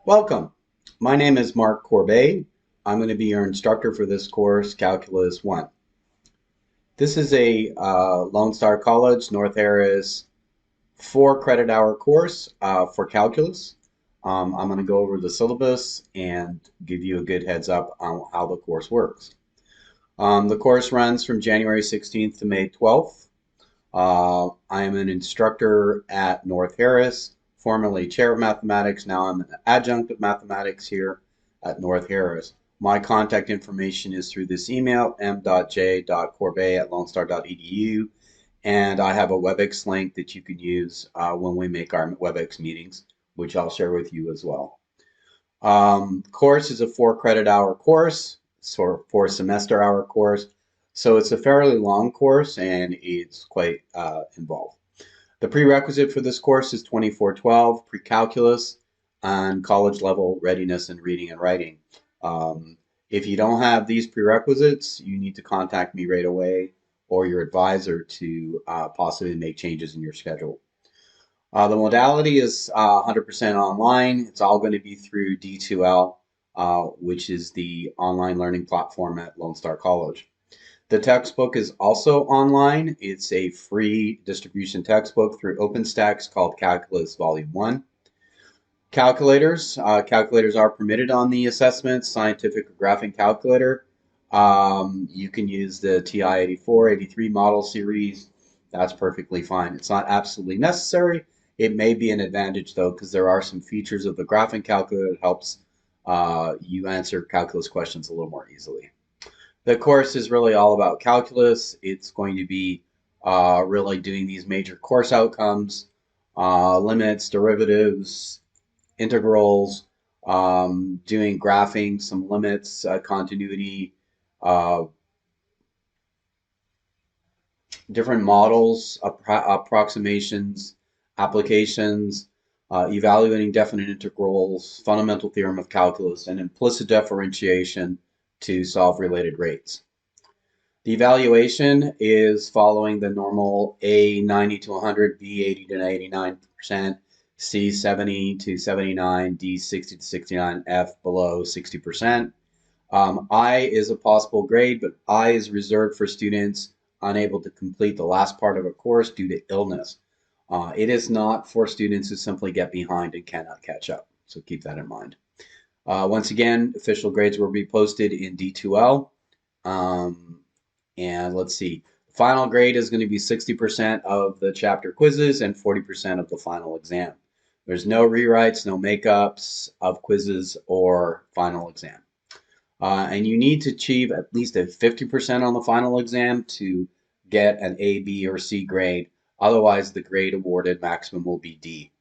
Welcome. My name is Mark Corbet. I'm going to be your instructor for this course, Calculus 1. This is a Lone Star College, North Harris 4 credit hour course for calculus. I'm going to go over the syllabus and give you a good heads up on how the course works. The course runs from January 16th to May 12th. I am an instructor at North Harris, formerly chair of mathematics. Now I'm an adjunct of mathematics here at North Harris. My contact information is through this email, m.j.corbet@lonestar.edu, and I have a WebEx link that you can use when we make our WebEx meetings, which I'll share with you as well. Course is a 4 credit hour course, so 4 semester hour course. So it's a fairly long course and it's quite involved. The prerequisite for this course is 2412 pre-calculus and college level readiness in reading and writing. If you don't have these prerequisites, you need to contact me right away or your advisor to possibly make changes in your schedule. The modality is 100% online. It's all going to be through D2L, which is the online learning platform at Lone Star College. The textbook is also online. It's a free distribution textbook through OpenStax called Calculus Volume 1. Calculators. Calculators are permitted on the assessment, scientific or graphing calculator. You can use the TI-84, 83 model series. That's perfectly fine. It's not absolutely necessary. It may be an advantage though, because there are some features of the graphing calculator that helps you answer calculus questions a little more easily. The course is really all about calculus. It's going to be really doing these major course outcomes, limits, derivatives, integrals, doing graphing, some limits, continuity, different models, approximations, applications, evaluating definite integrals, fundamental theorem of calculus, and implicit differentiation to solve related rates. The evaluation is following the normal A 90 to 100, B 80 to 89%, C 70 to 79, D 60 to 69, F below 60%. I is a possible grade, but I is reserved for students unable to complete the last part of a course due to illness. It is not for students who simply get behind and cannot catch up, so keep that in mind. Once again, official grades will be posted in D2L. And let's see, final grade is going to be 60% of the chapter quizzes and 40% of the final exam. There's no rewrites, no makeups of quizzes or final exam. And you need to achieve at least a 50% on the final exam to get an A, B, or C grade. Otherwise, the grade awarded maximum will be D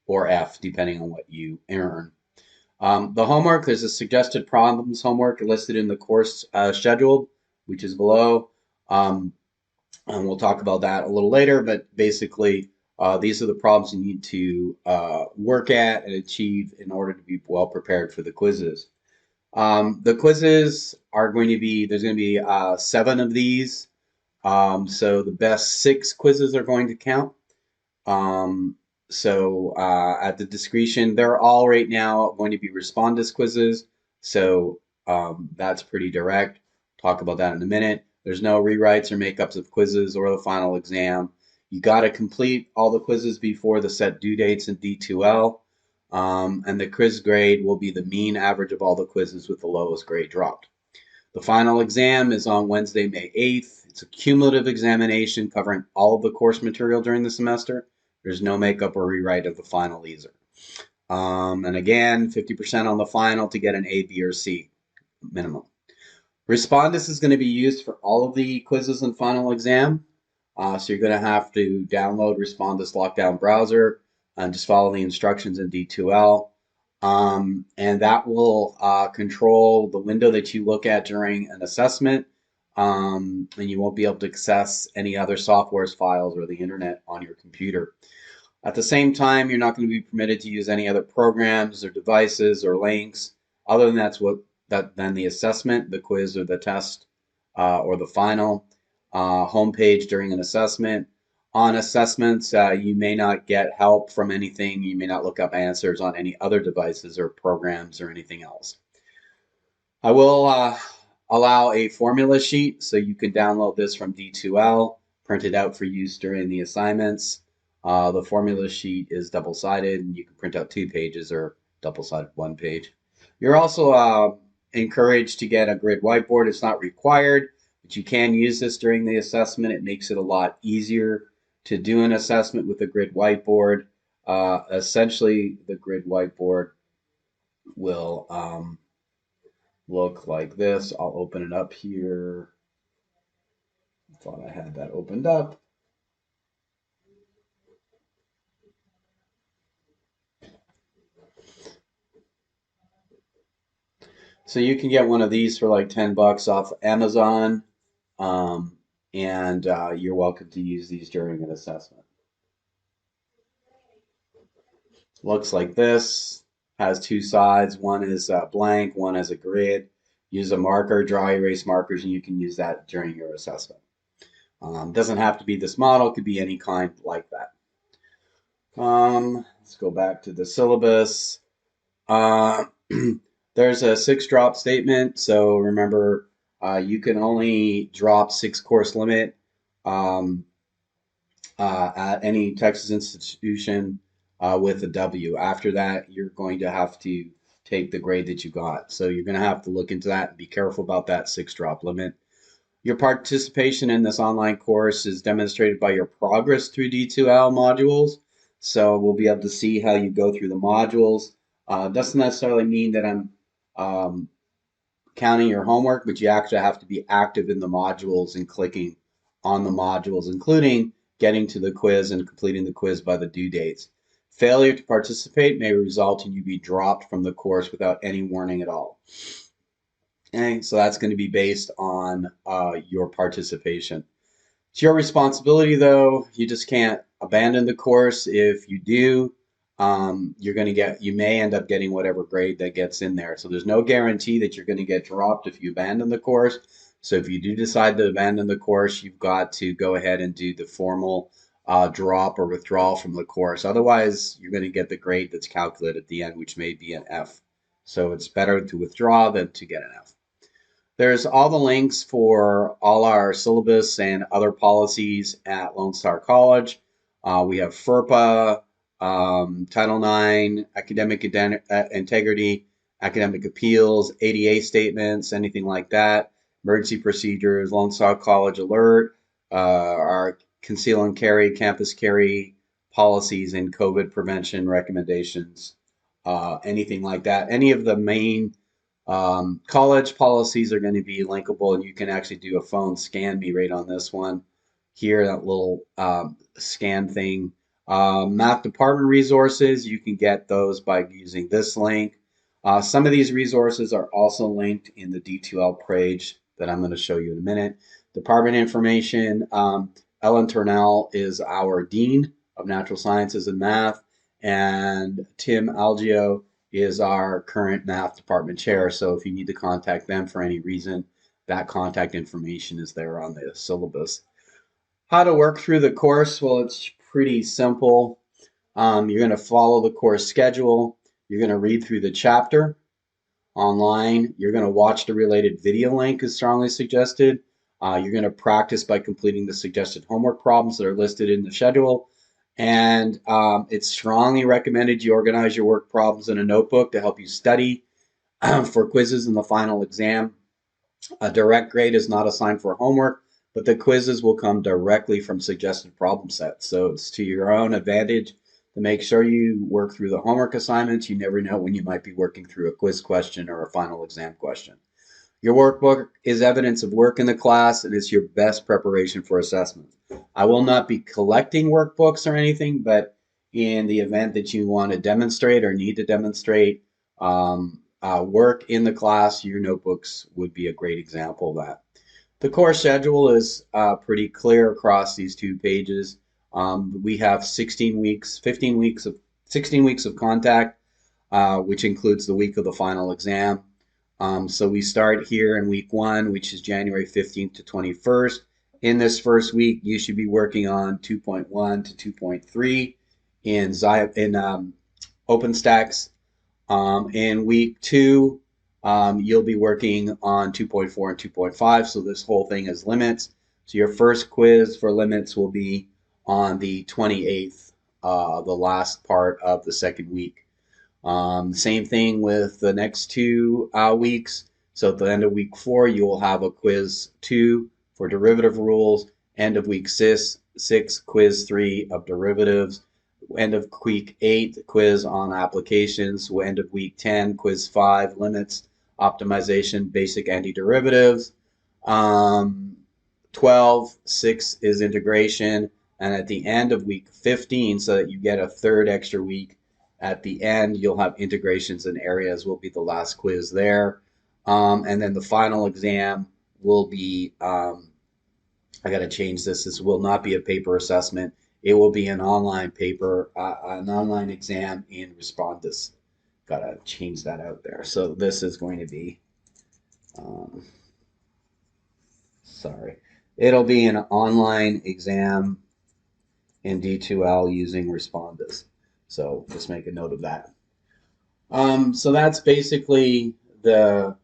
or F, depending on what you earn. The homework, there's a suggested problems homework listed in the course schedule, which is below. And we'll talk about that a little later, but basically, these are the problems you need to work at and achieve in order to be well prepared for the quizzes. The quizzes are going to be, there's going to be 7 of these. So the best 6 quizzes are going to count. At the discretion, they're all right now going to be respondus quizzes. So that's pretty direct. Talk about that in a minute. There's no rewrites or makeups of quizzes or the final exam. You got to complete all the quizzes before the set due dates in D2L. And the quiz grade will be the mean average of all the quizzes with the lowest grade dropped. The final exam is on Wednesday, May 8th. It's a cumulative examination covering all of the course material during the semester. There's no makeup or rewrite of the final either. And again, 50% on the final to get an A, B, or C minimum. Respondus is going to be used for all of the quizzes and final exam. So you're going to have to download Respondus Lockdown Browser and just follow the instructions in D2L. And that will control the window that you look at during an assessment. And you won't be able to access any other software's files or the internet on your computer. At the same time, you're not going to be permitted to use any other programs or devices or links other than than the assessment, the quiz, or the test, or the final homepage during an assessment. On assessments, you may not get help from anything. You may not look up answers on any other devices or programs or anything else. I will allow a formula sheet, so you can download this from D2L, print it out for use during the assignments. The formula sheet is double-sided, and you can print out 2 pages or double-sided 1 page. You're also encouraged to get a grid whiteboard. It's not required, but you can use this during the assessment. It makes it a lot easier to do an assessment with a grid whiteboard. Essentially, the grid whiteboard will look like this. I'll open it up here. Thought I had that opened up. So you can get one of these for like 10 bucks off Amazon. And you're welcome to use these during an assessment. Looks like this. Has 2 sides. One is blank, one has a grid. Use a marker, dry erase markers, and you can use that during your assessment. Doesn't have to be this model, it could be any kind like that. Let's go back to the syllabus. There's a 6-drop statement, so remember you can only drop 6 course limit at any Texas institution with a W. After that, you're going to have to take the grade that you got. So you're going to have to look into that and be careful about that 6-drop limit. Your participation in this online course is demonstrated by your progress through D2L modules. So we'll be able to see how you go through the modules. Doesn't necessarily mean that I'm counting your homework, but you actually have to be active in the modules and clicking on the modules, including getting to the quiz and completing the quiz by the due dates. Failure to participate may result in you be dropped from the course without any warning at all. Okay, so that's going to be based on your participation. It's your responsibility, though. You just can't abandon the course. If you do, you may end up getting whatever grade that gets in there. So there's no guarantee that you're going to get dropped if you abandon the course. So if you do decide to abandon the course, you've got to go ahead and do the formal drop or withdrawal from the course. Otherwise, you're going to get the grade that's calculated at the end, which may be an F. So it's better to withdraw than to get an F. There's all the links for all our syllabus and other policies at Lone Star College. We have FERPA, Title IX, academic integrity, academic appeals, ADA statements, anything like that, emergency procedures, Lone Star College alert, our conceal and carry, campus carry policies, and COVID prevention recommendations, anything like that. Any of the main college policies are going to be linkable, and you can actually do a phone scan me right on this one here, that little scan thing. Math department resources, you can get those by using this link. Some of these resources are also linked in the D2L page that I'm going to show you in a minute. Department information, Ellen Turnell is our Dean of Natural Sciences and Math, and Tim Algio is our current math department chair. So if you need to contact them for any reason, that contact information is there on the syllabus. How to work through the course? Well, it's pretty simple. You're going to follow the course schedule. You're going to read through the chapter online. You're going to watch the related video link as strongly suggested. You're going to practice by completing the suggested homework problems that are listed in the schedule. And it's strongly recommended you organize your work problems in a notebook to help you study for quizzes in the final exam. A direct grade is not assigned for homework, but the quizzes will come directly from suggested problem sets. So it's to your own advantage to make sure you work through the homework assignments. You never know when you might be working through a quiz question or a final exam question. Your workbook is evidence of work in the class, and it's your best preparation for assessment. I will not be collecting workbooks or anything, but in the event that you want to demonstrate or need to demonstrate work in the class, your notebooks would be a great example of that. The course schedule is pretty clear across these 2 pages. We have 16 weeks of contact, which includes the week of the final exam. So we start here in week 1, which is January 15th to 21st, In this first week, you should be working on 2.1 to 2.3 in OpenStax. In week 2, you'll be working on 2.4 and 2.5. So this whole thing is limits. So your first quiz for limits will be on the 28th, the last part of the second week. Same thing with the next 2 weeks. So at the end of week 4, you will have a quiz 2 for derivative rules. End of week 6, quiz 3 of derivatives. End of week 8, quiz on applications. End of week 10, quiz 5, limits, optimization, basic antiderivatives. 12, 6 is integration. And at the end of week 15, so that you get a third extra week, at the end, you'll have integrations and areas will be the last quiz there. And then the final exam will be, I got to change this. This will not be a paper assessment. It will be an online paper, an online exam in Respondus. Got to change that out there. So this is going to be, sorry, it'll be an online exam in D2L using Respondus. So just make a note of that. So that's basically the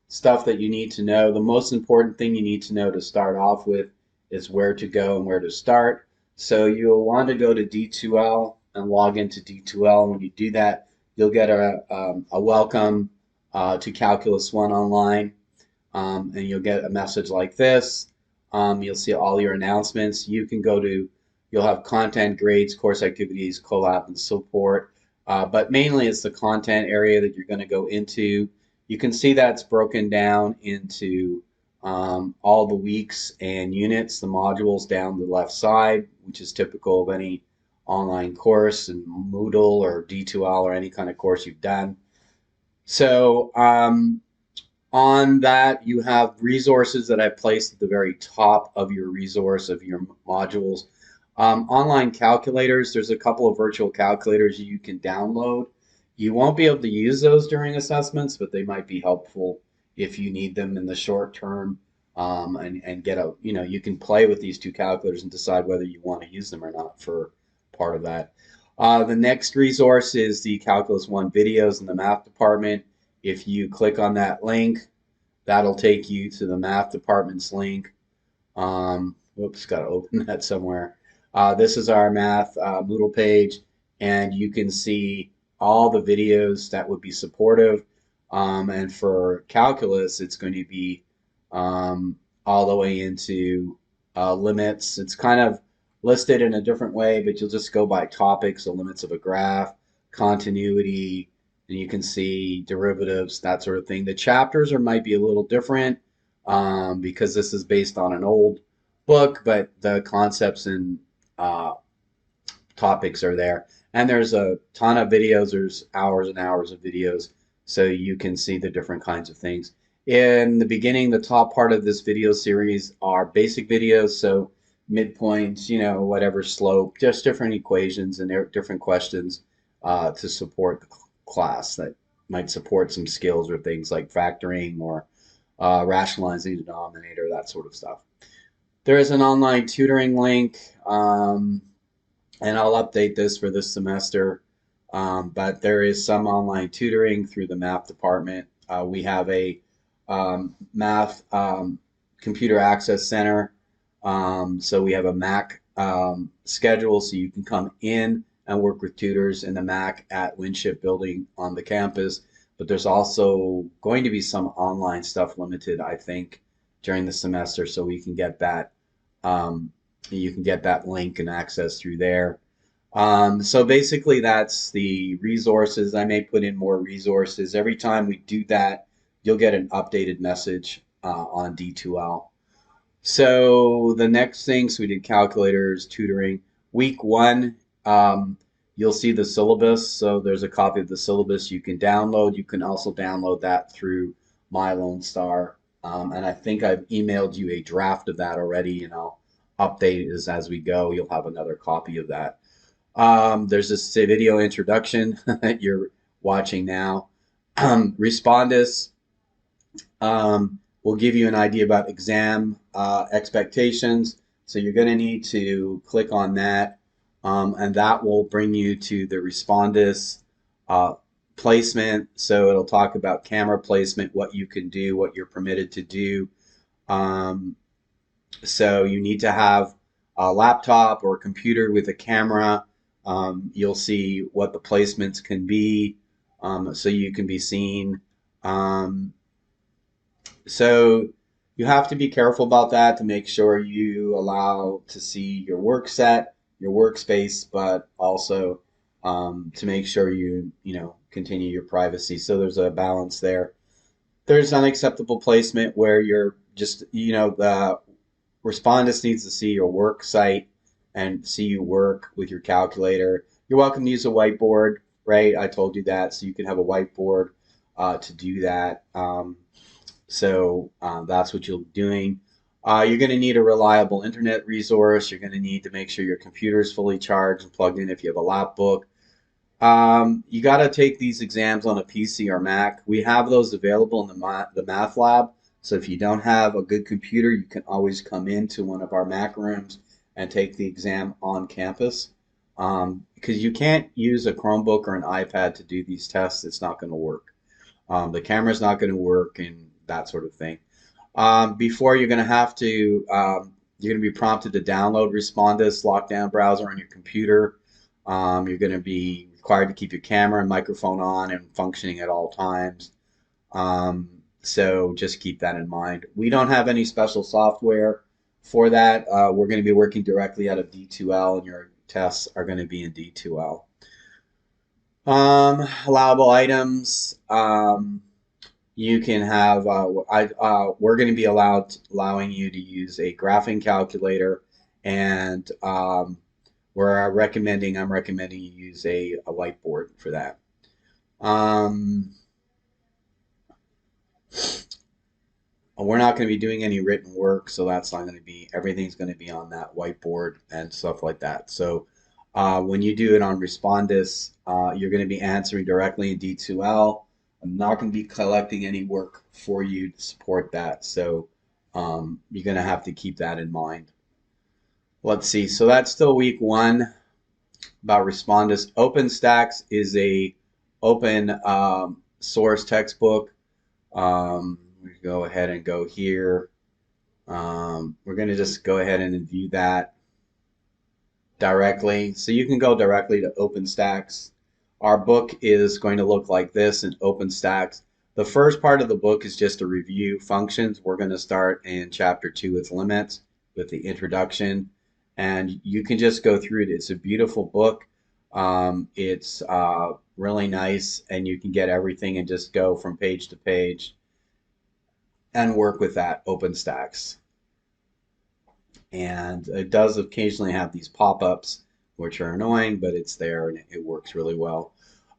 stuff that you need to know. The most important thing you need to know to start off with is where to go and where to start. So you'll want to go to D2L and log into D2L. When you do that, you'll get a welcome to Calculus 1 online, and you'll get a message like this. You'll see all your announcements. You can go to, you'll have content, grades, course activities, collab, and support. But mainly it's the content area that you're going to go into. You can see that's broken down into all the weeks and units, the modules down the left side, which is typical of any online course in Moodle or D2L or any kind of course you've done. So on that, you have resources that I've placed at the very top of your resource of your modules. Online calculators, there's a couple of virtual calculators you can download. You won't be able to use those during assessments, but they might be helpful if you need them in the short term, and get a, you can play with these 2 calculators and decide whether you want to use them or not for part of that. The next resource is the Calculus 1 videos in the math department. If you click on that link, that'll take you to the math department's link. Whoops, got to open that somewhere. This is our math Moodle page, and you can see all the videos that would be supportive. And for calculus, it's going to be all the way into limits. It's kind of listed in a different way, but you'll just go by topics, the limits of a graph, continuity, and you can see derivatives, that sort of thing. The chapters might be a little different because this is based on an old book, but the concepts and topics are there. And there's a ton of videos. There's hours and hours of videos, so you can see the different kinds of things. In the beginning, the top part of this video series are basic videos, so midpoints, whatever slope, just different equations and different questions to support the class that might support some skills or things like factoring or rationalizing the denominator, that sort of stuff. There is an online tutoring link, and I'll update this for this semester, but there is some online tutoring through the math department. We have a math computer access center, so we have a Mac schedule, so you can come in and work with tutors in the Mac at Winship Building on the campus. But there's also going to be some online stuff limited, I think, during the semester, so we can get that. You can get that link and access through there. So basically, that's the resources. I may put in more resources every time we do that. You'll get an updated message on D2L. So the next thing, so we did calculators, tutoring. Week 1, you'll see the syllabus. So there's a copy of the syllabus you can download. You can also download that through My Lone Star. And I think I've emailed you a draft of that already, and I'll update it as we go. You'll have another copy of that. There's this video introduction that you're watching now. Respondus. will give you an idea about exam expectations. So you're going to need to click on that, and that will bring you to the Respondus uh, placement. So it'll talk about camera placement, what you can do, what you're permitted to do. Um, so you need to have a laptop or a computer with a camera. You'll see what the placements can be, so you can be seen. Um, so you have to be careful about that to make sure you allow to see your work set, your workspace, but also to make sure you continue your privacy. So there's a balance there. There's unacceptable placement where you're just the respondents needs to see your work site and see you work with your calculator. You're welcome to use a whiteboard, right? I told you that, so you can have a whiteboard to do that. That's what you'll be doing. You're going to need a reliable internet resource. You're going to need to make sure your computer is fully charged and plugged in if you have a lap book. You got to take these exams on a PC or Mac. We have those available in the math lab. So if you don't have a good computer, you can always come into one of our Mac rooms and take the exam on campus. Because you can't use a Chromebook or an iPad to do these tests. It's not going to work. The camera's not going to work and that sort of thing. Before you're going to have to, you're going to be prompted to download Respondus Lockdown browser on your computer. You're going to be required to keep your camera and microphone on and functioning at all times. So just keep that in mind. We don't have any special software for that. We're going to be working directly out of D2L, and your tests are going to be in D2L. Allowable items. You can have. We're going to be allowing you to use a graphing calculator, and I'm recommending you use a whiteboard for that. We're not going to be doing any written work, so that's not going to be, everything's going to be on that whiteboard and stuff like that. So when you do it on Respondus, you're going to be answering directly in D2L. I'm not going to be collecting any work for you to support that, so you're going to have to keep that in mind. Let's see, so that's still week one about Respondus. OpenStax is a open source textbook. We go ahead and go here. We're going to just go ahead and view that directly. So you can go directly to OpenStax. Our book is going to look like this in OpenStax. The first part of the book is just a review functions. We're going to start in chapter 2 with limits, with the introduction. And you can just go through it. It's a beautiful book. It's really nice, and you can get everything and just go from page to page and work with that OpenStax. And it does occasionally have these pop-ups, which are annoying, but it's there and it works really well.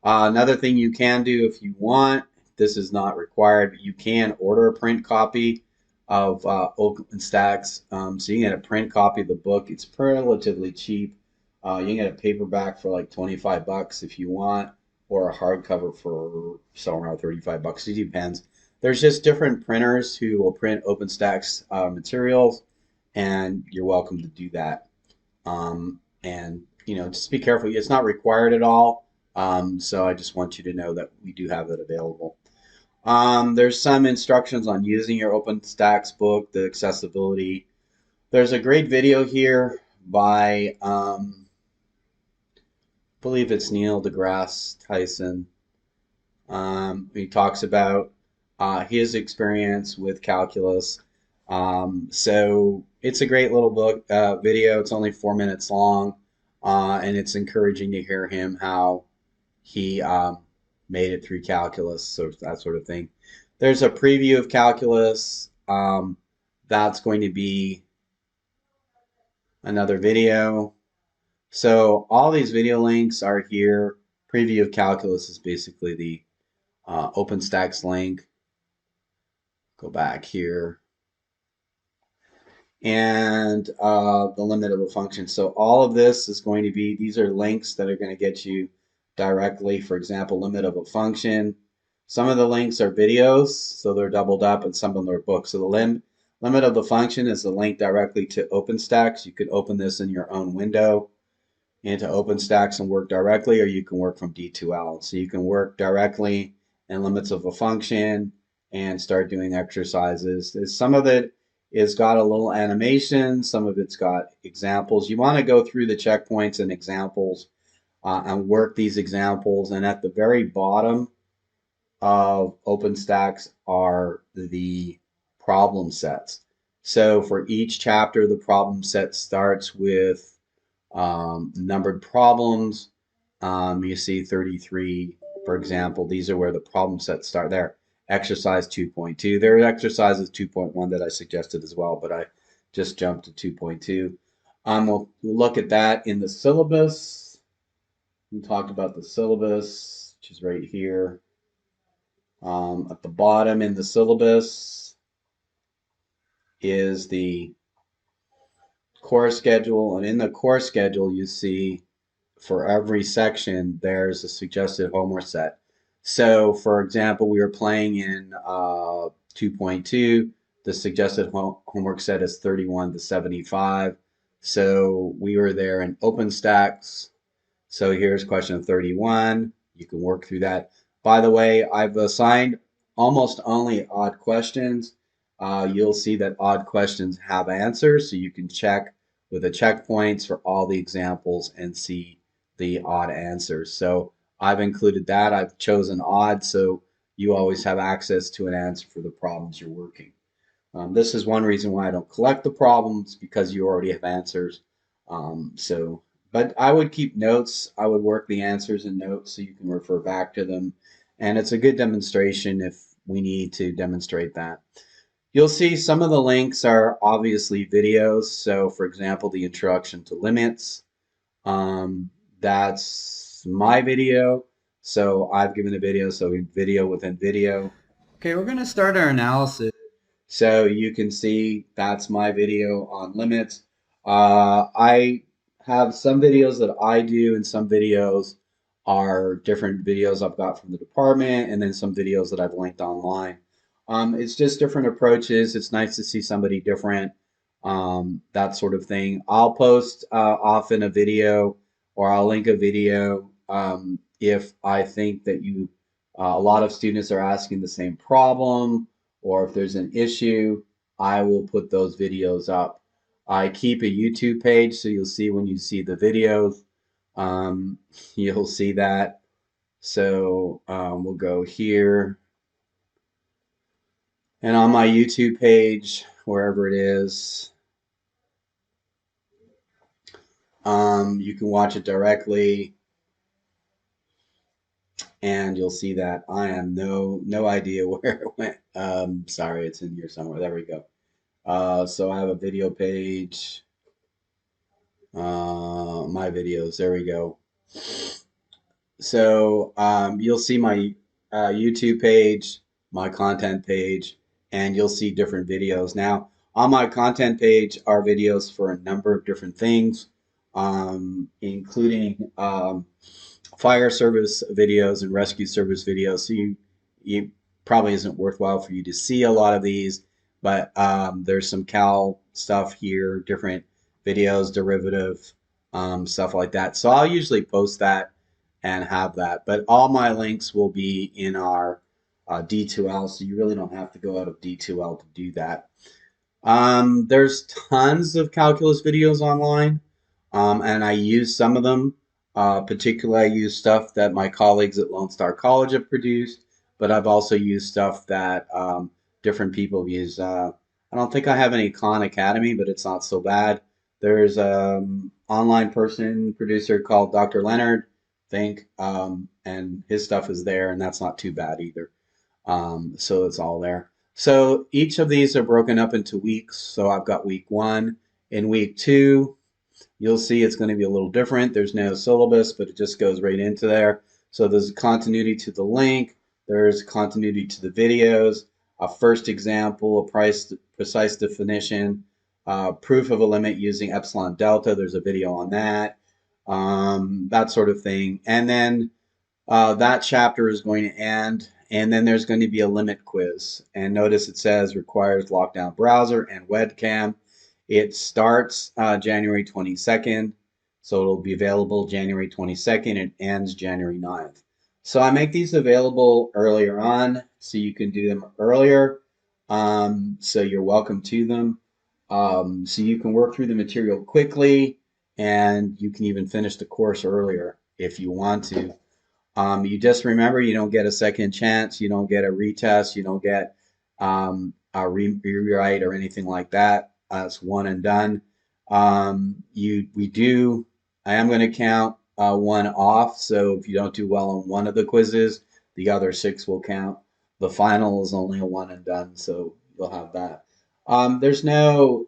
Another thing you can do if you want, this is not required, but you can order a print copy of OpenStax. So you can get a print copy of the book. It's relatively cheap. You can get a paperback for like 25 bucks if you want, or a hardcover for somewhere around 35 bucks. It depends. There's just different printers who will print OpenStax materials, and you're welcome to do that. And just be careful. It's not required at all. So I just want you to know that we do have that available. There's some instructions on using your OpenStax book, the accessibility. There's a great video here by, I believe it's Neil deGrasse Tyson. He talks about his experience with calculus. So it's a great little book video. It's only 4 minutes long, and it's encouraging to hear him how he made it through calculus, so that sort of thing. There's a preview of calculus. That's going to be another video. So all these video links are here. Preview of calculus is basically the OpenStax link. Go back here. And the limit of a function. So all of this is going to be, these are links that are going to get you directly, for example, limit of a function. Some of the links are videos, so they're doubled up, and some of them are books. So the limit of the function is the link directly to OpenStax. You could open this in your own window into OpenStax and work directly, or you can work from D2L. So you can work directly in limits of a function and start doing exercises. Some of it is got a little animation, some of it's got examples. You want to go through the checkpoints and examples and work these examples. And at the very bottom of OpenStax are the problem sets. So for each chapter, the problem set starts with numbered problems. You see 33, for example. These are where the problem sets start there. Exercise 2.2. There are exercises 2.1 that I suggested as well, but I just jumped to 2.2. We'll look at that in the syllabus. We talked about the syllabus, which is right here. At the bottom in the syllabus is the course schedule, and in the course schedule you see for every section there's a suggested homework set. So for example, we were playing in 2.2. The suggested homework set is 31 to 75. So we were there in OpenStax. So here's question 31. You can work through that. By the way, I've assigned almost only odd questions. You'll see that odd questions have answers, so you can check with the checkpoints for all the examples and see the odd answers. So I've included that. I've chosen odd, so you always have access to an answer for the problems you're working. This is one reason why I don't collect the problems, because you already have answers. But I would keep notes. I would work the answers in notes so you can refer back to them. And it's a good demonstration if we need to demonstrate that. You'll see some of the links are obviously videos. So for example, the introduction to limits, that's my video. So I've given a video, so video within video. Okay, we're going to start our analysis. So you can see that's my video on limits. I have some videos that I do, and some videos are different videos I've got from the department, and then some videos that I've linked online. It's just different approaches. It's nice to see somebody different, that sort of thing. I'll post often a video, or I'll link a video if I think that a lot of students are asking the same problem, or if there's an issue, I will put those videos up. I keep a YouTube page, so you'll see when you see the videos, you'll see that. So we'll go here. And on my YouTube page, wherever it is, you can watch it directly. And you'll see that I am no idea where it went. Sorry, it's in here somewhere. There we go. So I have a video page. My videos. There we go. So you'll see my YouTube page, my content page, and you'll see different videos. Now, on my content page are videos for a number of different things, including fire service videos and rescue service videos. So you probably isn't worthwhile for you to see a lot of these, but there's some Cal stuff here, different videos, derivative, stuff like that. So I'll usually post that and have that, but all my links will be in our D2L, so you really don't have to go out of D2L to do that. There's tons of calculus videos online, and I use some of them. Particularly, I use stuff that my colleagues at Lone Star College have produced, but I've also used stuff that different people have used. I don't think I have any Khan Academy, but it's not so bad. There's an online producer called Dr. Leonard, I think, and his stuff is there, and that's not too bad either. So it's all there. So each of these are broken up into weeks. So I've got week 1. In week 2, you'll see it's going to be a little different. There's no syllabus, but it just goes right into there. So there's continuity to the link. There's continuity to the videos. A first example, a precise definition, proof of a limit using epsilon delta. There's a video on that, that sort of thing. And then that chapter is going to end, And then there's going to be a limit quiz. And notice it says requires lockdown browser and webcam. It starts January 22nd, so it'll be available January 22nd. It ends January 9th. So I make these available earlier on, so you can do them earlier. So you're welcome to them. So you can work through the material quickly, and you can even finish the course earlier if you want to. You just remember you don't get a second chance, you don't get a retest, you don't get a rewrite or anything like that. It's one and done. I am going to count one off, so if you don't do well on one of the quizzes, the other six will count. The final is only a one and done, so you'll have that. There's no,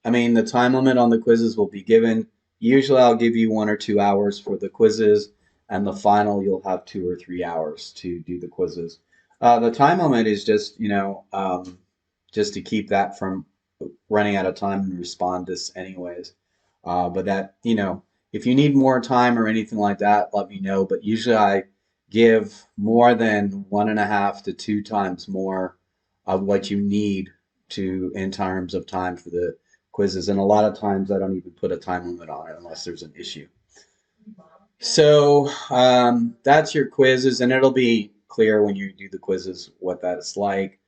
I mean, the time limit on the quizzes will be given. Usually I'll give you 1 or 2 hours for the quizzes, and the final you'll have 2 or 3 hours to do the quizzes. The time limit is just, just to keep that from running out of time and respond to this anyways. But that, if you need more time or anything like that, let me know. But usually I give more than 1.5 to 2 times more of what you need to in terms of time for the quizzes. And a lot of times I don't even put a time limit on it unless there's an issue. So that's your quizzes, and it'll be clear when you do the quizzes what that's like.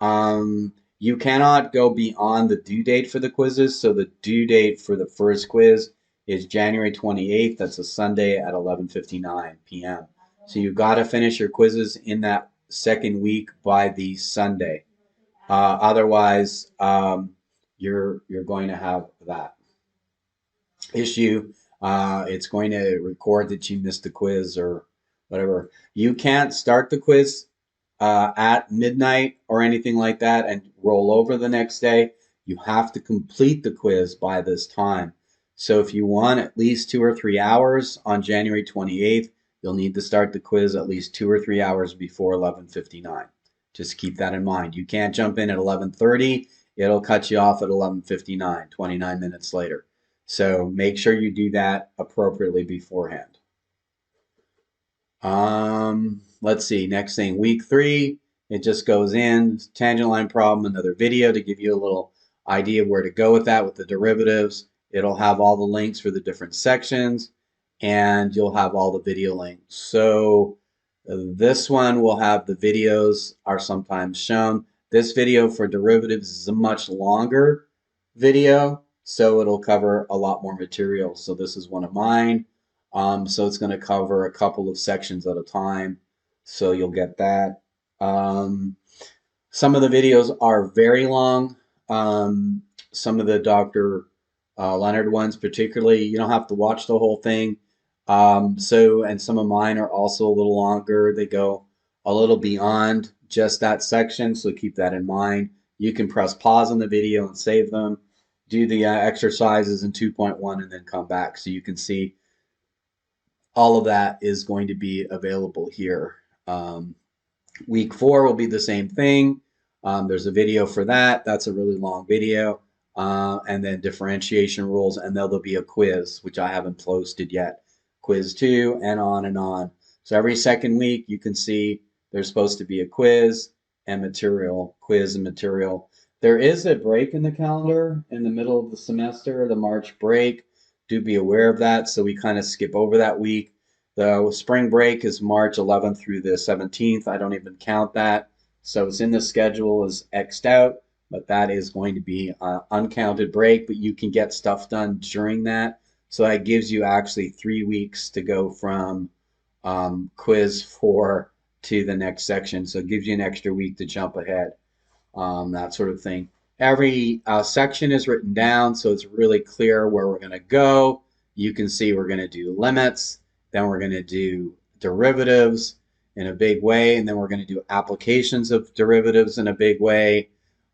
You cannot go beyond the due date for the quizzes. So the due date for the first quiz is January 28th. That's a Sunday at 11:59 p.m. So you got to finish your quizzes in that second week by the Sunday. Otherwise, you're going to have that issue. It's going to record that you missed the quiz or whatever. You can't start the quiz at midnight or anything like that and roll over the next day. You have to complete the quiz by this time. So if you want at least 2 or 3 hours on January 28th, you'll need to start the quiz at least 2 or 3 hours before 11:59. Just keep that in mind. You can't jump in at 11:30. It'll cut you off at 11:59, 29 minutes later. So make sure you do that appropriately beforehand. Let's see, next thing, week 3, it just goes in, tangent line problem, another video to give you a little idea of where to go with that with the derivatives. It'll have all the links for the different sections, and you'll have all the video links. So this one will have the videos are sometimes shown. This video for derivatives is a much longer video, so it'll cover a lot more material. So this is one of mine. So it's going to cover a couple of sections at a time. So you'll get that. Some of the videos are very long. Some of the Dr. Leonard ones particularly, you don't have to watch the whole thing. And some of mine are also a little longer. They go a little beyond just that section, so keep that in mind. You can press pause on the video and save them. Do the exercises in 2.1 and then come back so you can see all of that is going to be available here. Week 4 will be the same thing. There's a video for that. That's a really long video. And then differentiation rules, and there'll be a quiz, which I haven't posted yet. Quiz 2, and on and on. So every second week, you can see there's supposed to be a quiz and material, quiz and material. There is a break in the calendar in the middle of the semester, the March break. Do be aware of that. So we kind of skip over that week. The spring break is March 11th through the 17th. I don't even count that. So it's in the schedule as X'd out, but that is going to be an uncounted break, but you can get stuff done during that. So that gives you actually 3 weeks to go from quiz 4 to the next section. So it gives you an extra week to jump ahead, that sort of thing. Every section is written down, so it's really clear where we're going to go. You can see we're going to do limits, then we're going to do derivatives in a big way, and then we're going to do applications of derivatives in a big way,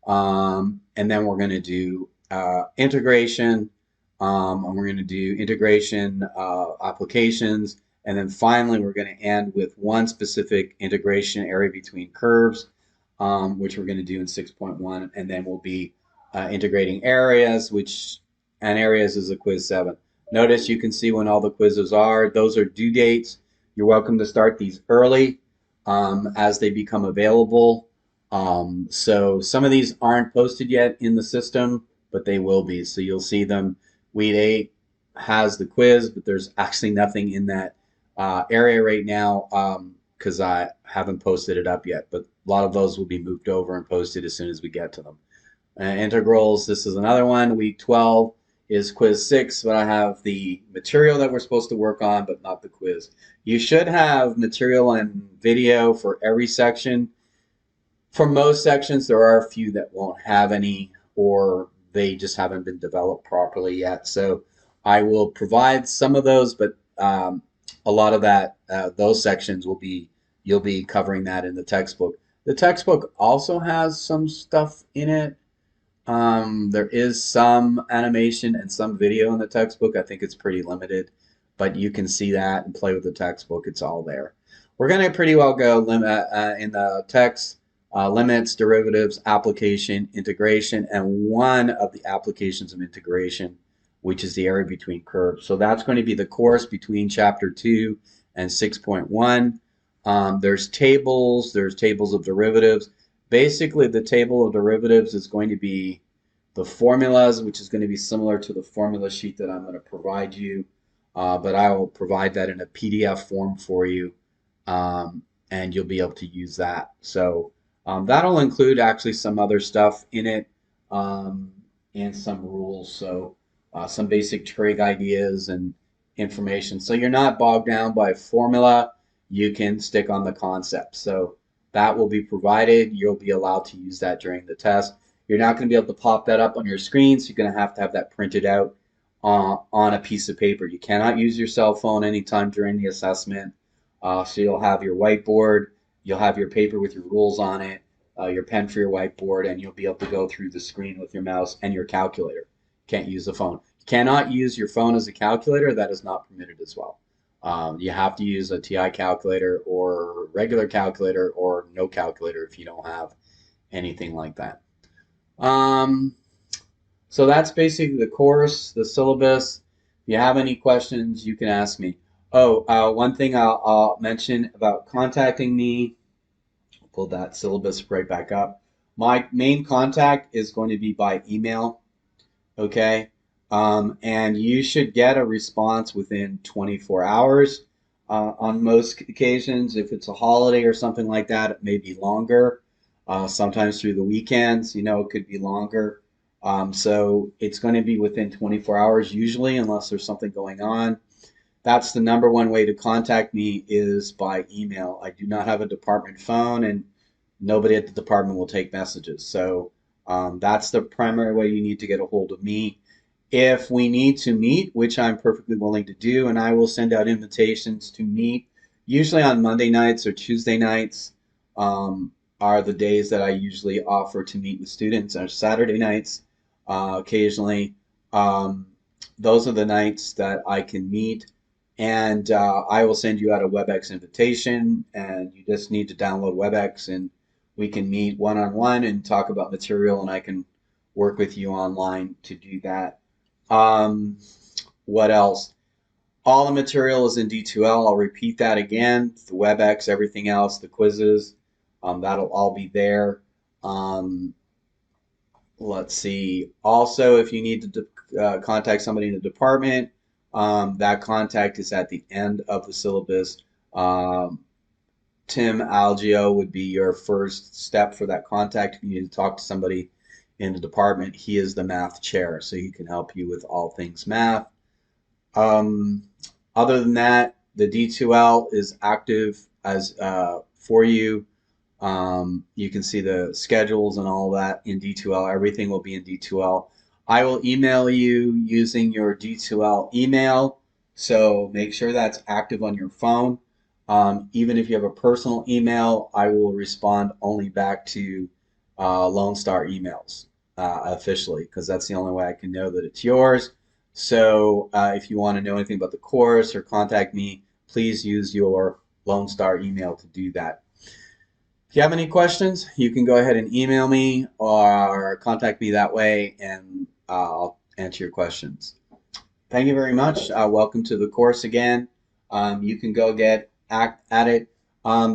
and then we're going to do integration, and we're going to do integration applications, and then finally we're going to end with one specific integration area between curves, which we're going to do in 6.1, and then we'll be integrating areas, and areas is a quiz 7. Notice you can see when all the quizzes are. Those are due dates. You're welcome to start these early. as they become available. So some of these aren't posted yet in the system, but they will be. So you'll see them. Week 8 has the quiz, but there's actually nothing in that area right now because I haven't posted it up yet. But a lot of those will be moved over and posted as soon as we get to them. Integrals, this is another one. Week 12 is quiz 6, but I have the material that we're supposed to work on, but not the quiz. You should have material and video for every section. For most sections, there are a few that won't have any, or they just haven't been developed properly yet. So I will provide some of those, but a lot of that, those sections will be, you'll be covering that in the textbook. The textbook also has some stuff in it. There is some animation and some video in the textbook. I think it's pretty limited, but you can see that and play with the textbook. It's all there. We're going to pretty well go in the text, limits, derivatives, application, integration, and one of the applications of integration, which is the area between curves. So that's going to be the course between chapter 2 and 6.1. There's tables of derivatives. Basically, the table of derivatives is going to be the formulas, which is going to be similar to the formula sheet that I'm going to provide you, but I will provide that in a PDF form for you, and you'll be able to use that. So that'll include actually some other stuff in it, and some rules, so some basic trig ideas and information. So you're not bogged down by formula. You can stick on the concept. So that will be provided. You'll be allowed to use that during the test. You're not going to be able to pop that up on your screen, so you're going to have that printed out on a piece of paper. You cannot use your cell phone anytime during the assessment. So you'll have your whiteboard, you'll have your paper with your rules on it, your pen for your whiteboard, and you'll be able to go through the screen with your mouse and your calculator. Can't use the phone. You cannot use your phone as a calculator. That is not permitted as well. You have to use a TI calculator or regular calculator or no calculator if you don't have anything like that. So that's basically the course, the syllabus. If you have any questions, you can ask me. Oh, one thing I'll mention about contacting me, pull that syllabus right back up. My main contact is going to be by email, okay? And you should get a response within 24 hours. On most occasions, if it's a holiday or something like that, it may be longer. Sometimes through the weekends, you know, it could be longer. So it's going to be within 24 hours usually, unless there's something going on. That's the number one way to contact me is by email. I do not have a department phone, and nobody at the department will take messages. So that's the primary way you need to get a hold of me. If we need to meet, which I'm perfectly willing to do, and I will send out invitations to meet, usually on Monday nights or Tuesday nights are the days that I usually offer to meet with students, or Saturday nights occasionally. Those are the nights that I can meet, and I will send you out a WebEx invitation, and you just need to download WebEx, and we can meet one-on-one and talk about material, and I can work with you online to do that. What else? All the material is in D2L. I'll repeat that again. The WebEx, everything else, the quizzes, that'll all be there. Let's see. Also, if you need to contact somebody in the department, that contact is at the end of the syllabus. Tim Algio would be your first step for that contact. If you need to talk to somebody in the department, he is the math chair, so he can help you with all things math. Other than that, the D2L is active as for you. You can see the schedules and all that in D2L. Everything will be in D2L. I will email you using your D2L email, so make sure that's active on your phone. Even if you have a personal email, I will respond only back to Lone Star emails officially, because that's the only way I can know that it's yours. So if you want to know anything about the course or contact me, please use your Lone Star email to do that. If you have any questions, you can go ahead and email me or contact me that way, and I'll answer your questions. Thank you very much. Welcome to the course again. You can go get at it.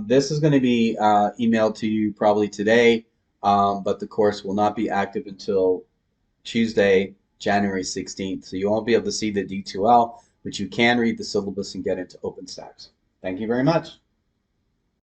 This is going to be emailed to you probably today, but the course will not be active until Tuesday, January 16th. So you won't be able to see the D2L, but you can read the syllabus and get into OpenStax. Thank you very much.